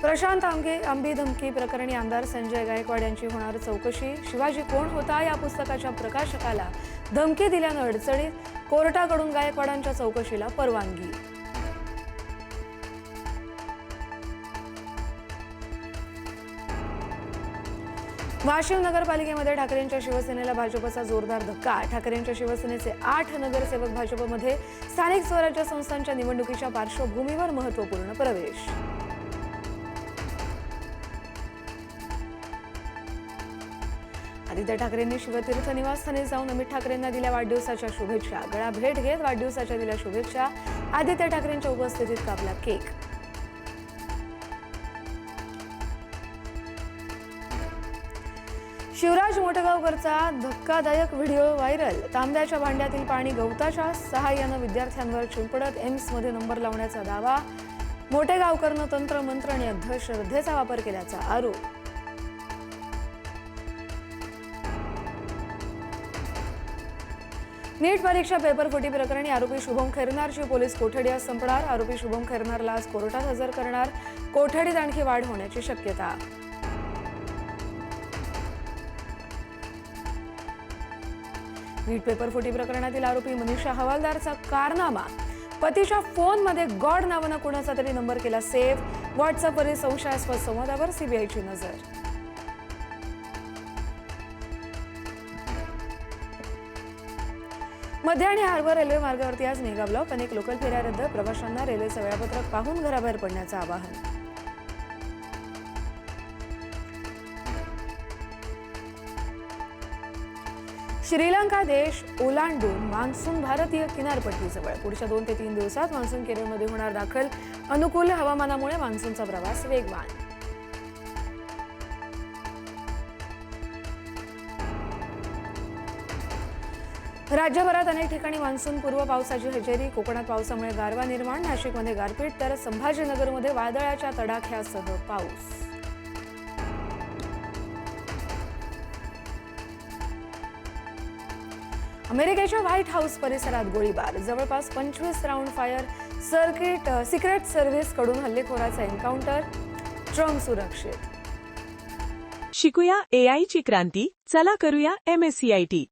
प्रशांत आंबी धमकी प्रकरणी आमदार संजय गायकवाड यांची होणार चौकशी। शिवाजी कोण होता या पुस्तकाच्या प्रकाशकाला धमकी दिल्यानं अडचणीत, कोर्टाकडून गायकवाडांच्या चौकशीला परवानगी। वाशिम नगरपालिकेमध्ये ठाकरेंच्या शिवसेनेला भाजपचा जोरदार धक्का। ठाकरेंच्या शिवसेनेचे 8 नगरसेवक भाजपमध्ये स्थानिक स्वराज्य संस्थांच्या निवडणुकीच्या पार्श्वभूमीवर महत्त्वपूर्ण प्रवेश। आदित्य ठाकरेंनी शिवतीर्थ निवासस्थानी जाऊन अमित ठाकरेंना दिल्या वाढदिवसाच्या शुभेच्छा। गळा भेट घेत वाढदिवसाच्या दिल्या शुभेच्छा। आदित्य ठाकरेंच्या उपस्थितीत कापला केक। शिवराज मोठगावकरचा धक्कादायक व्हिडिओ व्हायरल। तांब्याच्या भांड्यातील पाणी गवताच्या सहाय्यानं विद्यार्थ्यांवर शिंपडत एम्समध्ये नंबर लावण्याचा दावा। मोठेगावकरनं तंत्र मंत्र आणि अंधश्रद्धेचा वापर केल्याचा आरोप। नीट परीक्षा पेपरफुटी प्रकरणी आरोपी शुभम खैरनारची पोलीस कोठडी आज संपणार। आरोपी शुभम खैरनारला आज कोर्टात हजर करणार। कोठडीत आणखी वाढ होण्याची शक्यता। नीट पेपरफुटी प्रकरणातील आरोपी मनीषा हवालदारचा कारनामा। पतीच्या फोनमध्ये गॉड नावानं कुणाचा तरी नंबर केला सेव्ह। व्हॉट्सअपवरील संशयास्पद संवादावर सीबीआयची नजर। मध्य आणि हार्बर रेल्वे मार्गावरती आज मेगा ब्लॉक। अनेक लोकल फेऱ्या रद्द। प्रवाशांना रेल्वेचं वेळापत्रक पाहून घराबाहेर पडण्याचं आवाहन। श्रीलंका देश ओलांडून मान्सून भारतीय किनारपट्टीजवळ। पुढच्या 2 ते 3 दिवसात मान्सून केरळमध्ये होणार दाखल। अनुकूल हवामानामुळे मान्सूनचा प्रवास वेगवान। राज्यभरात अनेक ठिकाणी मान्सूनपूर्व पावसाची हजेरी। कोकणात पावसामुळे गारवा निर्माण। नाशिकमध्ये गारपीट तर संभाजीनगरमध्ये वादळाच्या तडाख्यासह पाऊस। अमेरिकेच्या व्हाईट हाऊस परिसरात गोळीबार। जवळपास 25 राऊंड फायर। सिक्रेट सर्व्हिस कडून हल्लेखोराचा एन्काउंटर। ट्रम्प सुरक्षित। शिकूया AI ची क्रांती, चला करूया MSCIT।